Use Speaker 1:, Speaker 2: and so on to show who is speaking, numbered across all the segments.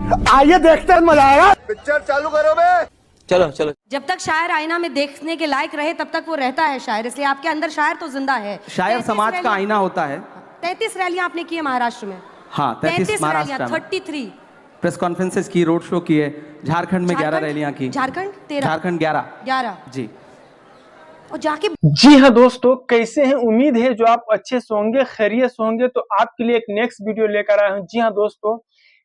Speaker 1: आइए देखते हैं, मजा आएगा।
Speaker 2: पिक्चर चालू करो बे।
Speaker 3: चलो चलो।
Speaker 4: जब तक शायर आईना में देखने के लायक रहे तब तक वो रहता है शायर, इसलिए आपके अंदर शायर तो जिंदा है।
Speaker 3: शायर समाज का आईना होता है।
Speaker 4: 33 रैलियां आपने की है महाराष्ट्र में।
Speaker 3: हाँ, 33 महाराष्ट्र में
Speaker 4: 33
Speaker 3: प्रेस कॉन्फ्रेंसेस की, रोड शो किए। झारखंड में 11 रैलियां की।
Speaker 4: झारखंड 13,
Speaker 3: झारखंड 11
Speaker 4: जी। और जाके
Speaker 5: जी हाँ दोस्तों, कैसे हैं? उम्मीद है जो आप अच्छे से होंगे, खैरियत से होंगे। तो आपके लिए एक नेक्स्ट वीडियो लेकर आया हूँ। जी हाँ दोस्तों,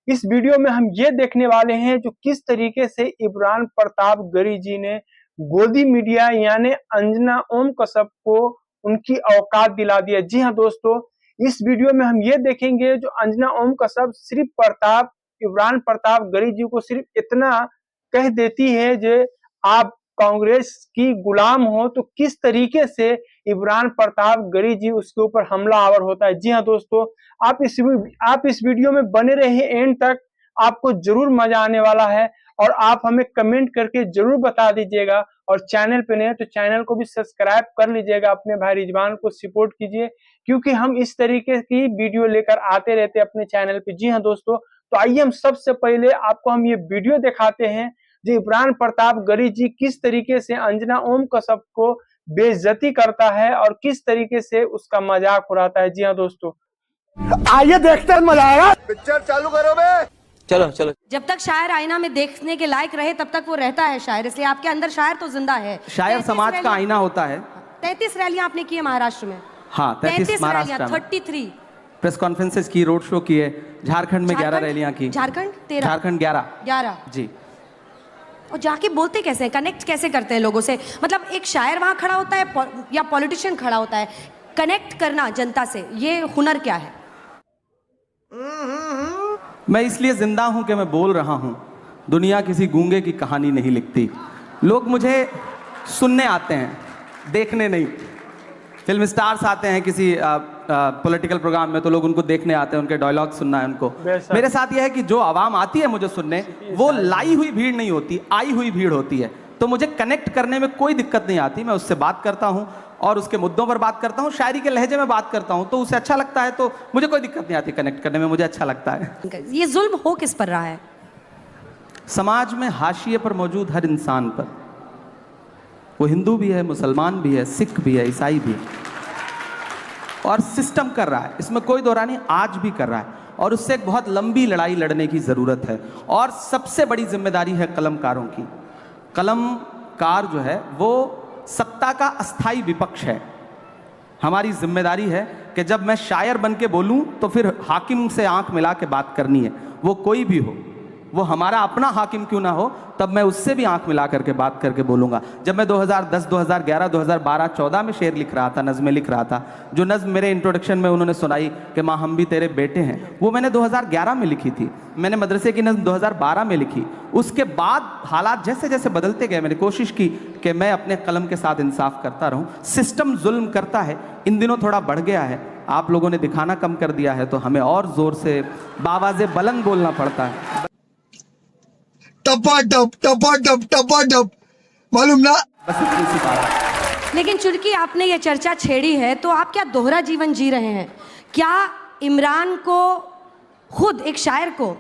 Speaker 5: इस वीडियो में हम ये देखने वाले हैं जो किस तरीके से इमरान प्रतापगढ़ी जी ने गोदी मीडिया यानी अंजना ओम कश्यप को उनकी औकात दिला दी है। जी हाँ दोस्तों, इस वीडियो में हम ये देखेंगे जो अंजना ओम कश्यप सिर्फ इमरान प्रतापगढ़ी जी को सिर्फ इतना कह देती है जो आप कांग्रेस की गुलाम हो, तो किस तरीके से इमरान प्रतापगढ़ी जी उसके ऊपर हमलावर होता है। जी हाँ दोस्तों, आप इस वीडियो में बने रहिए एंड तक, आपको जरूर मजा आने वाला है। और आप हमें कमेंट करके जरूर बता दीजिएगा, और चैनल पे नए तो चैनल को भी सब्सक्राइब कर लीजिएगा। अपने भाई रिजवान को सपोर्ट कीजिए, क्योंकि हम इस तरीके की वीडियो लेकर आते रहते हैं अपने चैनल पे। जी हाँ दोस्तों, तो आइए हम सबसे पहले आपको हम ये वीडियो दिखाते हैं जो इमरान प्रतापगढ़ी जी किस तरीके से अंजना ओम कश्यप को बेइज्जती करता है और किस तरीके से उसका मजाक उड़ाता है। जी हाँ दोस्तों,
Speaker 1: आइए देखते हैं, मजा आएगा।
Speaker 2: पिक्चर चालू करो बे।
Speaker 3: चलो चलो।
Speaker 4: जब तक शायर आईना में देखने के लायक रहे तब तक वो रहता है शायर, इसलिए आपके अंदर शायर तो जिंदा है।
Speaker 3: शायर समाज का आईना होता है।
Speaker 4: 33 रैलियां आपने की है महाराष्ट्र में।
Speaker 3: हाँ, 33 महाराष्ट्र में
Speaker 4: 33
Speaker 3: प्रेस कॉन्फ्रेंसेस की, रोड शो किए। झारखंड में 11 रैलियां की।
Speaker 4: झारखंड 13,
Speaker 3: झारखंड 11
Speaker 4: जी। और जाके बोलते कैसे हैं, कनेक्ट कैसे करते हैं लोगों से? मतलब एक शायर वहां खड़ा होता है या पॉलिटिशियन खड़ा होता है, कनेक्ट करना जनता से, ये हुनर क्या है?
Speaker 3: मैं इसलिए जिंदा हूं कि मैं बोल रहा हूं। दुनिया किसी गूंगे की कहानी नहीं लिखती। लोग मुझे सुनने आते हैं, देखने नहीं। फिल्म स्टार्स आते हैं किसी पॉलिटिकल प्रोग्राम में, तो लोग उनको देखने आते हैं, उनके डायलॉग सुनना है उनको। मेरे साथ यह है कि जो आवाम आती है मुझे सुनने, वो लाई हुई भीड़ नहीं होती, आई हुई भीड़ होती है। तो मुझे कनेक्ट करने में कोई दिक्कत नहीं आती। मैं उससे बात करता हूं और उसके मुद्दों पर बात करता हूं, शायरी के लहजे में बात करता हूं, तो उसे अच्छा लगता है। तो मुझे कोई दिक्कत नहीं आती कनेक्ट करने में, मुझे अच्छा लगता है।
Speaker 4: ये जुल्म हो किस पर रहा है?
Speaker 3: समाज में हाशिए पर मौजूद हर इंसान पर, वो हिंदू भी है, मुसलमान भी है, सिख भी है, ईसाई भी है, और सिस्टम कर रहा है, इसमें कोई दो राय नहीं, आज भी कर रहा है। और उससे एक बहुत लंबी लड़ाई लड़ने की ज़रूरत है। और सबसे बड़ी जिम्मेदारी है कलमकारों की। कलमकार जो है वो सत्ता का अस्थाई विपक्ष है। हमारी जिम्मेदारी है कि जब मैं शायर बन के बोलूं तो फिर हाकिम से आंख मिला के बात करनी है, वो कोई भी हो, वो हमारा अपना हाकिम क्यों ना हो, तब मैं उससे भी आंख मिला करके बात करके बोलूंगा। जब मैं 2010, 2011, 2012, 14 में शेर लिख रहा था, नज़में लिख रहा था, जो नज़्म मेरे इंट्रोडक्शन में उन्होंने सुनाई कि माँ हम भी तेरे बेटे हैं, वो मैंने 2011 में लिखी थी। मैंने मदरसे की नज़्म 2012 में लिखी। उसके बाद हालात जैसे जैसे बदलते गए, मैंने कोशिश की कि मैं अपने कलम के साथ इंसाफ करता रहूं। सिस्टम जुल्म करता है, इन दिनों थोड़ा बढ़ गया है, आप लोगों ने दिखाना कम कर दिया है, तो हमें और जोर से बावाज़े बुलंद बोलना पड़ता है।
Speaker 2: टपा मालूम ना।
Speaker 3: बस इतनी सी बात है।
Speaker 4: लेकिन चूंकि आपने ये चर्चा छेड़ी है, तो आप क्या दोहरा जीवन जी रहे हैं? क्या इमरान को, खुद एक शायर को,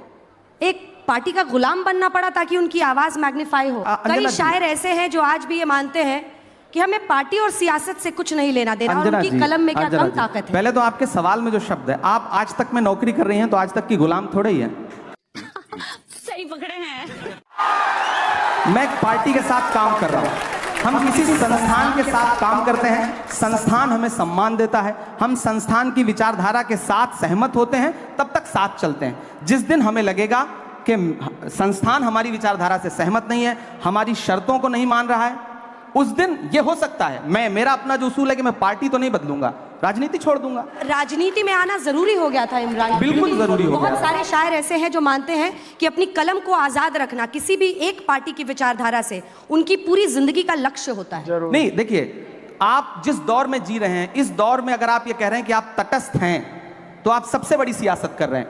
Speaker 4: एक पार्टी का गुलाम बनना पड़ा ताकि उनकी आवाज मैग्नीफाई हो? कई शायर ऐसे हैं जो आज भी ये मानते हैं कि हमें पार्टी और सियासत से कुछ नहीं लेना देना, और उनकी कलम में क्या कम ताकत है?
Speaker 3: पहले तो आपके सवाल में जो शब्द है, आप आज तक में नौकरी कर रही हैं, तो आज तक की गुलाम थोड़े ही है।
Speaker 4: सही पकड़े हैं।
Speaker 3: मैं एक पार्टी के साथ काम कर रहा हूं। हम किसी संस्थान के साथ काम करते हैं, संस्थान हमें सम्मान देता है, हम संस्थान की विचारधारा के साथ सहमत होते हैं, तब तक साथ चलते हैं। जिस दिन हमें लगेगा कि संस्थान हमारी विचारधारा से सहमत नहीं है, हमारी शर्तों को नहीं मान रहा है, उस दिन ये हो सकता है, मेरा अपना जो उसूल है कि मैं पार्टी तो नहीं बदलूंगा, राजनीति छोड़ दूंगा।
Speaker 4: राजनीति में आना जरूरी हो गया था इमरान?
Speaker 3: बिल्कुल जरूरी हो गया।
Speaker 4: बहुत सारे शायर ऐसे हैं जो मानते हैं कि अपनी कलम को आजाद रखना किसी भी एक पार्टी की विचारधारा से उनकी पूरी जिंदगी का लक्ष्य होता है।
Speaker 3: नहीं, देखिए, आप जिस दौर में जी रहे हैं, इस दौर में अगर आप ये कह रहे हैं कि आप तटस्थ हैं, तो आप सबसे बड़ी सियासत कर रहे हैं।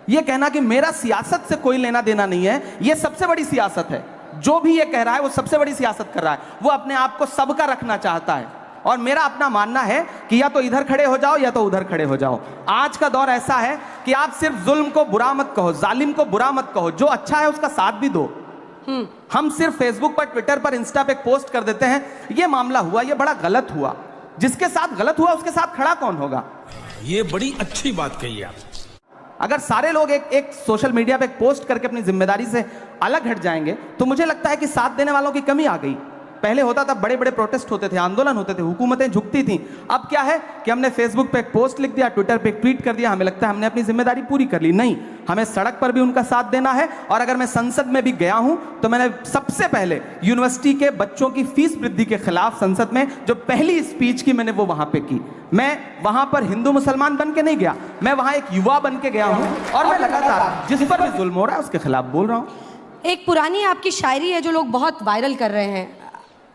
Speaker 3: ये कहना कि मेरा सियासत से कोई लेना देना नहीं है, ये सबसे बड़ी सियासत है। जो भी ये कह रहा है वो सबसे बड़ी सियासत कर रहा है। वो अपने आप को सबका रखना चाहता है। और मेरा अपना मानना है कि या तो इधर खड़े हो जाओ या तो उधर खड़े हो जाओ। आज का दौर ऐसा है कि आप सिर्फ जुल्म को बुरा मत कहो, जालिम को बुरा मत कहो, जो अच्छा है उसका साथ भी दो। हम सिर्फ फेसबुक पर, ट्विटर पर, इंस्टा पे पोस्ट कर देते हैं, ये मामला हुआ, ये बड़ा गलत हुआ। जिसके साथ गलत हुआ उसके साथ खड़ा कौन होगा?
Speaker 6: ये बड़ी अच्छी बात कही आप।
Speaker 3: अगर सारे लोग एक सोशल मीडिया पे एक पोस्ट करके अपनी जिम्मेदारी से अलग हट जाएंगे तो मुझे लगता है कि साथ देने वालों की कमी आ गई। पहले होता था, बड़े बड़े प्रोटेस्ट होते थे, आंदोलन होते थे, हुकूमतें झुकती थीं। अब क्या है कि हमने फेसबुक पे एक पोस्ट लिख दिया, ट्विटर पे एक ट्वीट कर दिया, हमें लगता है हमने अपनी जिम्मेदारी पूरी कर ली। नहीं, हमें सड़क पर भी उनका साथ देना है। और अगर मैं संसद में भी गया हूं तो मैंने सबसे पहले यूनिवर्सिटी के बच्चों की फीस वृद्धि के खिलाफ संसद में जो पहली स्पीच की मैंने वो वहां पे की। मैं वहां पर हिंदू मुसलमान बन के नहीं गया, मैं वहां एक युवा बन के गया हूं और मैं लगातार जिस पर भी जुल्म हो रहा है उसके खिलाफ बोल रहा हूं।
Speaker 4: एक पुरानी आपकी शायरी है जो लोग बहुत वायरल कर रहे हैं,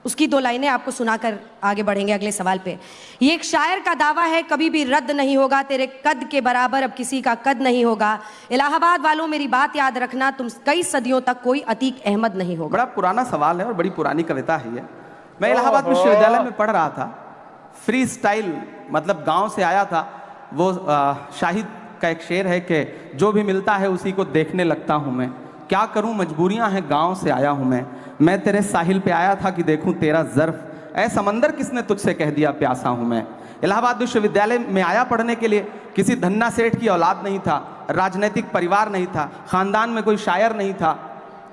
Speaker 4: उसकी 2 लाइनें आपको सुनाकर आगे बढ़ेंगे अगले सवाल पे। ये एक शायर का दावा है, कभी भी रद्द नहीं होगा, तेरे कद के बराबर अब किसी का कद नहीं होगा। इलाहाबाद वालों मेरी बात याद रखना, तुम कई सदियों तक कोई अतीक अहमद नहीं होगा।
Speaker 3: बड़ा पुराना सवाल है और बड़ी पुरानी कविता है ये। मैं इलाहाबाद विश्वविद्यालय में पढ़ रहा था, फ्री स्टाइल मतलब गांव से आया था। वो शाहिद का एक शेर है कि जो भी मिलता है उसी को देखने लगता हूं मैं, क्या करूं मजबूरियां हैं, गांव से आया हूं मैं तेरे साहिल पे आया था कि देखूं तेरा ज़र्फ, ऐ समंदर किसने तुझसे कह दिया प्यासा हूं मैं। इलाहाबाद विश्वविद्यालय में आया पढ़ने के लिए, किसी धन्ना सेठ की औलाद नहीं था, राजनीतिक परिवार नहीं था, खानदान में कोई शायर नहीं था,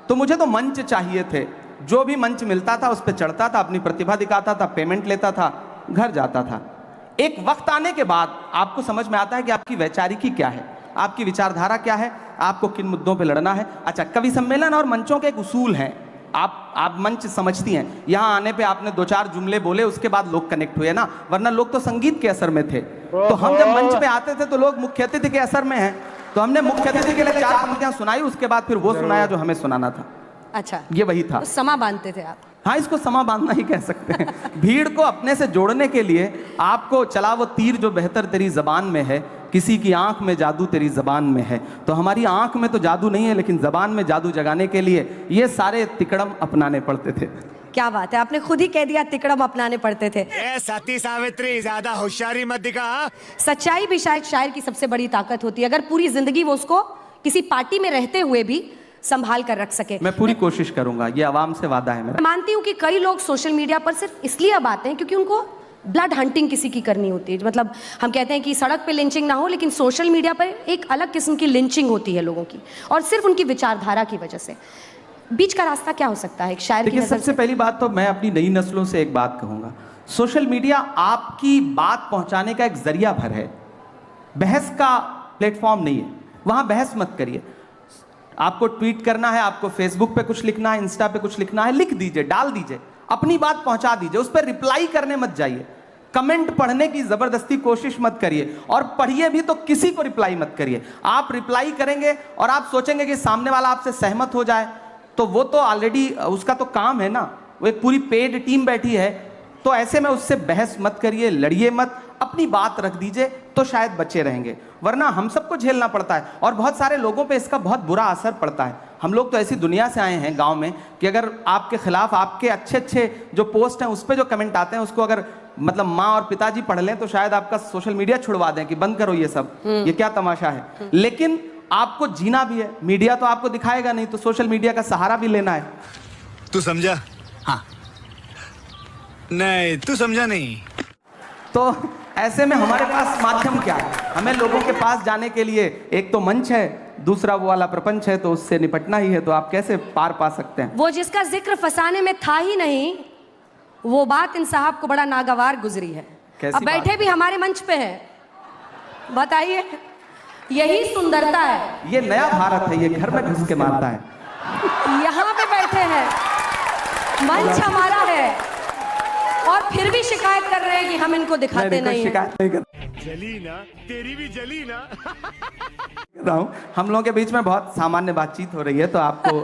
Speaker 3: तो मुझे तो मंच चाहिए थे। जो भी मंच मिलता था उस पर चढ़ता था, अपनी प्रतिभा दिखाता था, पेमेंट लेता था, घर जाता था। एक वक्त आने के बाद आपको समझ में आता है कि आपकी वैचारिकी क्या है, आपकी विचारधारा क्या है, आपको किन मुद्दों पे लड़ना है। अच्छा, कवि सम्मेलन और मंचों के एक उसूल हैं, आप मंच समझती हैं। यहाँ आने पे आपने 2-4 जुमले बोले, उसके बाद लोग कनेक्ट हुए ना, वरना लोग तो संगीत के असर में थे। तो हम जब मंच पे आते थे तो लोग मुख्य अतिथि के असर में हैं, तो हमने मुख्य अतिथि के लिए 4 पंक्तियां सुनाई, उसके बाद फिर वो सुनाया जो हमें सुनाना था।
Speaker 4: अच्छा,
Speaker 3: ये वही था।
Speaker 4: तो समा बांधते थे आप?
Speaker 3: हाँ, इसको समा बांधना ही कह सकते हैं। भीड़ को अपने से जोड़ने के लिए आपको चला वो तीर जो बेहतर तेरी जबान में है, किसी की आंख में जादू तेरी जबान में है। तो हमारी आंख में तो जादू नहीं है, लेकिन जबान में जादू जगाने के लिए ये सारे तिकड़म अपनाने पड़ते थे।
Speaker 4: क्या बात है, आपने खुद ही कह दिया तिकड़म अपनाने पड़ते थे।
Speaker 6: सती सावित्री, ज्यादा होशियारी मत दिखा।
Speaker 4: सच्चाई भी शायद शायर की सबसे बड़ी ताकत होती है, अगर पूरी जिंदगी वो उसको किसी पार्टी में रहते हुए भी संभाल कर रख सके।
Speaker 3: मैं पूरी कोशिश करूंगा, ये आवाम से वादा है मेरा।
Speaker 4: मानती हूँ कि कई लोग सोशल मीडिया पर सिर्फ इसलिए अब आते हैं क्योंकि उनको ब्लड हंटिंग किसी की करनी होती है। मतलब हम कहते हैं कि सड़क पे लिंचिंग ना हो, लेकिन सोशल मीडिया पर एक अलग किस्म की लिंचिंग होती है लोगों की, और सिर्फ उनकी विचारधारा की वजह से। बीच का रास्ता क्या हो सकता है एक शायर की नजर से?
Speaker 3: सबसे पहली बात तो मैं अपनी नई नस्लों से एक बात कहूंगा, सोशल मीडिया आपकी बात पहुंचाने का एक जरिया भर है, बहस का प्लेटफॉर्म नहीं है। वहां बहस मत करिए। आपको ट्वीट करना है, आपको फेसबुक पे कुछ लिखना है, इंस्टा पे कुछ लिखना है, लिख दीजिए, डाल दीजिए, अपनी बात पहुंचा दीजिए। उस पर रिप्लाई करने मत जाइए, कमेंट पढ़ने की जबरदस्ती कोशिश मत करिए, और पढ़िए भी तो किसी को रिप्लाई मत करिए। आप रिप्लाई करेंगे और आप सोचेंगे कि सामने वाला आपसे सहमत हो जाए, तो वो तो ऑलरेडी उसका तो काम है ना, वो एक पूरी पेड टीम बैठी है। तो ऐसे में उससे बहस मत करिए, लड़िए मत, अपनी बात रख दीजिए, तो शायद बचे रहेंगे। वरना हम सबको झेलना पड़ता है, और बहुत सारे लोगों पे इसका बहुत बुरा असर पड़ता है। हम लोग तो ऐसी दुनिया से आए हैं गांव में कि अगर आपके खिलाफ आपके अच्छे अच्छे जो पोस्ट हैं उस पर जो कमेंट आते हैं उसको अगर मतलब माँ और पिताजी पढ़ लें तो शायद आपका सोशल मीडिया छुड़वा दें कि बंद करो ये सब, ये क्या तमाशा है। लेकिन आपको जीना भी है, मीडिया तो आपको दिखाएगा नहीं, तो सोशल मीडिया का सहारा भी लेना है।
Speaker 6: तू समझा? हाँ। नहीं, तू समझा नहीं।
Speaker 3: तो ऐसे में हमारे पास माध्यम क्या है? हमें लोगों के पास जाने के लिए एक तो मंच है, दूसरा वो वाला प्रपंच है, तो उससे निपटना ही है। तो आप कैसे पार पा सकते हैं?
Speaker 4: वो जिसका जिक्र फसाने में था ही नहीं, वो बात इन साहब को बड़ा नागवार गुजरी है। अब बैठे भी हमारे मंच पे है, बताइए, यही सुंदरता है।
Speaker 3: ये नया भारत है, ये घर में घुस के मारता है।
Speaker 4: यहाँ पे बैठे हैं, मंच हमारा है, और फिर भी शिकायत कर रहे हैं कि हम इनको दिखाते नहीं हैं।
Speaker 3: शिकायत नहीं कर,
Speaker 6: जली ना, तेरी भी जली ना।
Speaker 3: हम लोगों के बीच में बहुत सामान्य बातचीत हो रही है, तो आपको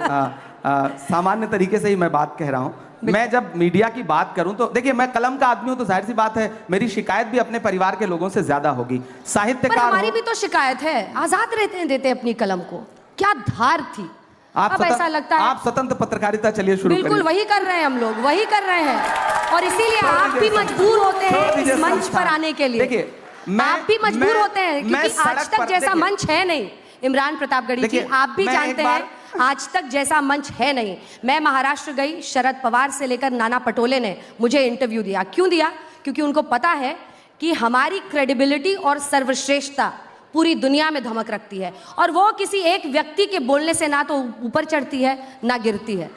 Speaker 3: सामान्य तरीके से ही मैं बात कह रहा हूँ। मैं जब मीडिया की बात करूं तो देखिए, मैं कलम का आदमी हूं, तो जाहिर सी बात है मेरी शिकायत भी अपने परिवार के लोगों से ज्यादा होगी। साहित्यकार,
Speaker 4: हमारी भी तो शिकायत है, आजाद रहते हैं, देते अपनी कलम को। क्या धार थी, अब ऐसा लगता है
Speaker 3: आप स्वतंत्र पत्रकारिता चलिए शुरू करिए।
Speaker 4: बिल्कुल वही कर रहे हैं हम लोग, वही कर रहे हैं, और इसीलिए आप भी मजबूर होते हैं इस मंच पर आने के लिए।
Speaker 3: देखिए,
Speaker 4: आप भी मजबूर होते हैं क्योंकि आज तक जैसा मंच है नहीं। इमरान प्रतापगढ़ी जी, आप भी जानते हैं आज तक जैसा मंच है नहीं। मैं महाराष्ट्र गई, शरद पवार से लेकर नाना पटोले ने मुझे इंटरव्यू दिया। क्यों दिया? क्योंकि उनको पता है कि हमारी क्रेडिबिलिटी और सर्वश्रेष्ठता पूरी दुनिया में धमक रखती है, और वो किसी एक व्यक्ति के बोलने से ना तो ऊपर चढ़ती है ना गिरती है।